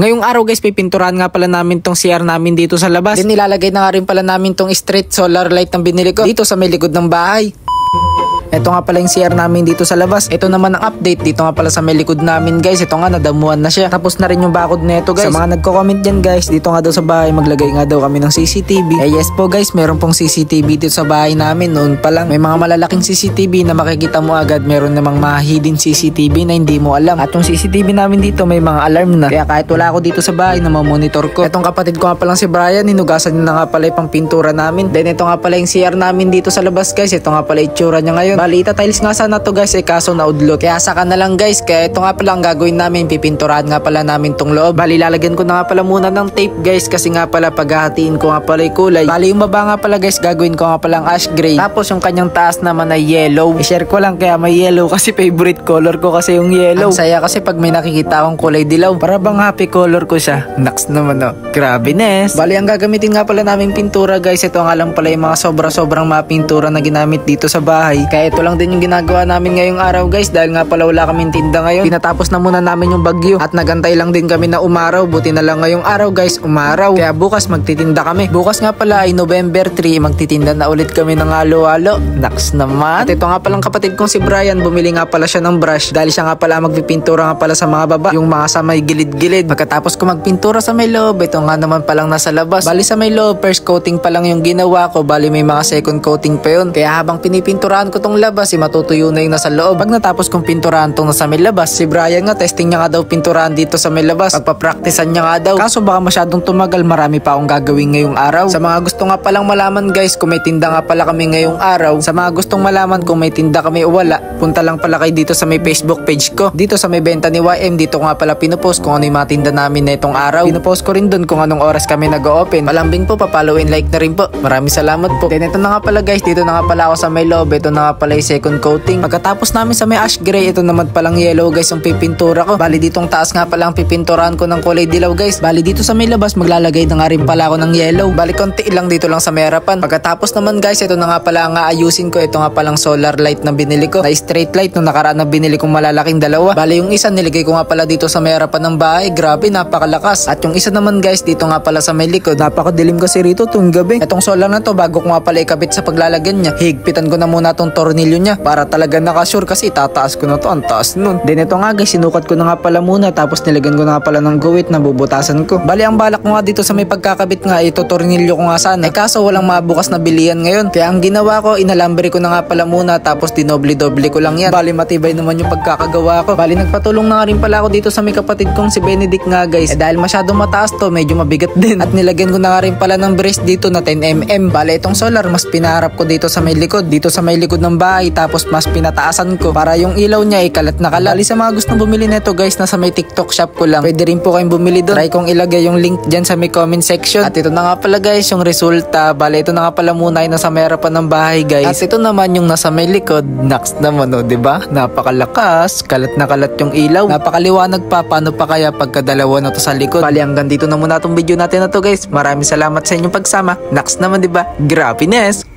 Ngayong araw guys, pipinturahan nga pala namin tong CR namin dito sa labas. Then nilalagay na nga rin pala namin tong street solar light ng binili ko dito sa may likod ng bahay. Ito nga pala yung CR namin dito sa labas. Ito naman ang update dito nga pala sa may likod namin guys. Ito nga nadamuhan na siya. Tapos na rin yung bakod nito guys. Sa mga nagko-comment dyan guys, dito nga daw sa bahay maglagay nga daw kami ng CCTV. Yes po guys, meron pong CCTV dito sa bahay namin. Noon pa lang may mga malalaking CCTV na makikita mo agad. Meron namang mga hidden CCTV na hindi mo alam. At yung CCTV namin dito may mga alarm na. Kaya kahit wala ako dito sa bahay na mamonitor ko. Itong kapatid ko nga palang si Brian, hinugasan niya na nga pala yung pang pintura namin. Then ito nga pala yung CR namin dito sa labas guys. Ito nga pala itsura niya ngayon. Bali, tiles nga sana to guys, kaso naudlot. Kaya saka na lang guys. Kaya ito nga pala ang gagawin namin, pipinturahan nga pala namin tong loob. Bali, lalagyan ko na nga pala muna ng tape guys, kasi nga pala paghahatiin ko nga pala yung kulay. Bali, yung baba nga pala guys, gagawin ko nga pala ang ash gray. Tapos yung kanyang taas naman ay yellow. I-share ko lang kaya may yellow kasi favorite color ko kasi yung yellow. Ang saya kasi pag may nakikita akong kulay dilaw, para bang happy color ko siya. Naks naman oh. Grabe nes. Bali, ang gagamitin nga pala namin pintura guys, ito nga lang pala yung mga sobrang mga pintura na ginamit dito sa bahay. Kaya ito lang din yung ginagawa namin ngayong araw guys, dahil nga pala wala kaming tinda ngayon. Pinatapos na muna namin yung bagyo at nagantay lang din kami na umaraw. Buti na lang ngayong araw guys, umaraw. Kaya bukas magtitinda kami. Bukas nga pala ay November 3, magtitinda na ulit kami ng halo-halo. Naks naman. At ito nga palang kapatid kong si Brian, bumili nga pala siya ng brush dahil siya nga pala magpipintura nga pala sa mga baba, yung mga sa may gilid-gilid. Pagkatapos ko magpintura sa may loob, ito nga naman palang nasa labas. Bali sa may loob, first coating pa lang yung ginawa ko. Bali may mga second coating pa yun. Kaya habang pinipinturahan ko tong labas, matutuyo na yung nasa loob. Pag natapos kong pinturahan tong nasa may labas, si Brian nga testing niya nga daw pinturahan dito sa may labas. Pagpapraktisan niya nga daw. Kaso baka masyadong tumagal, marami pa akong gagawin ngayong araw. Sa mga gusto nga palang malaman guys, kung may tinda nga pala kami ngayong araw. Sa mga gustong malaman kung may tinda kami o wala, punta lang pala kayo dito sa may Facebook page ko. Dito sa may benta ni YM, dito ko nga pala pinupost kung ano yung mga tinda namin na itong araw. Pinupost ko rin dun kung anong oras kami nag-o-open. Palambing po, papollow and like na rin po. Maraming salamat po. Then ito na nga pala guys, dito na nga pala ako sa may loob. Ito na nga pala yung second coating. Pagkatapos namin sa may ash gray, ito naman palang yellow guys yung pipintura ko. Bali ditong taas nga pala ang pipinturahan ko ng kulay dilaw guys. Bali dito sa may labas maglalagay na nga rin pala ako ng yellow. Bali konti lang dito lang sa may harapan. Pagkatapos naman guys, ito na nga pala ang aayusin ko. Ito nga palang solar light na binili ko, na straight light nung nakaraan na binili kong malalaking dalawa. Bali yung isa nilagay ko nga pala dito sa may harapan ng bahay. Grabe, napakalakas. At yung isa naman guys, dito nga pala sa may likod. Napakadilim kasi rito tuwing gabi. Itong solar na to, bago ko nga pala ikabit sa paglalagyan niya, higpitan ko na muna tong tornilyo niya para talaga nakasure, kasi itataas ko na to, ang taas nun. Then ito nga guys, sinukat ko na nga pala muna, tapos nilagyan ko na nga pala ng guwit na bubutasan ko. Bali ang balak ko nga dito sa may pagkakabit nga, ito tornilyo ko nga sana. Kaso walang mabukas na bilian ngayon. Kaya ang ginawa ko, inalambre ko na nga pala muna, tapos dinoble-doble ko lang yan. Bali matibay naman yung pagkakagawa ko. Bali nagpatulong na nga rin pala ako dito sa may kapatid kong si Benedict nga guys. Dahil masyadong mataas to, medyo mabigat din. At nilagyan ko na nga rin pala ng brace dito na 10mm. Bali itong solar, mas pinaharap ko dito sa may likod. Dito sa may likod ng bahay, tapos mas pinataasan ko para yung ilaw niya ay kalat na kalat. Bali sa mga gustong bumili nito guys, nasa may TikTok shop ko lang. Pwede rin po kayong bumili doon. Try kong ilagay yung link dyan sa may comment section. At ito na nga pala guys yung resulta. Bali ito na nga pala muna yung nasa may harapan ng bahay guys. At ito naman yung nasa may likod. Naks naman o, diba? Napakalakas. Kalat na kalat yung ilaw. Napakaliwanag pa. Paano pa kaya pagkadalawa na to sa likod? Bali hanggang dito na muna itong video natin na to guys. Maraming salamat sa inyong pagsama. Naks naman diba? Grabe nes!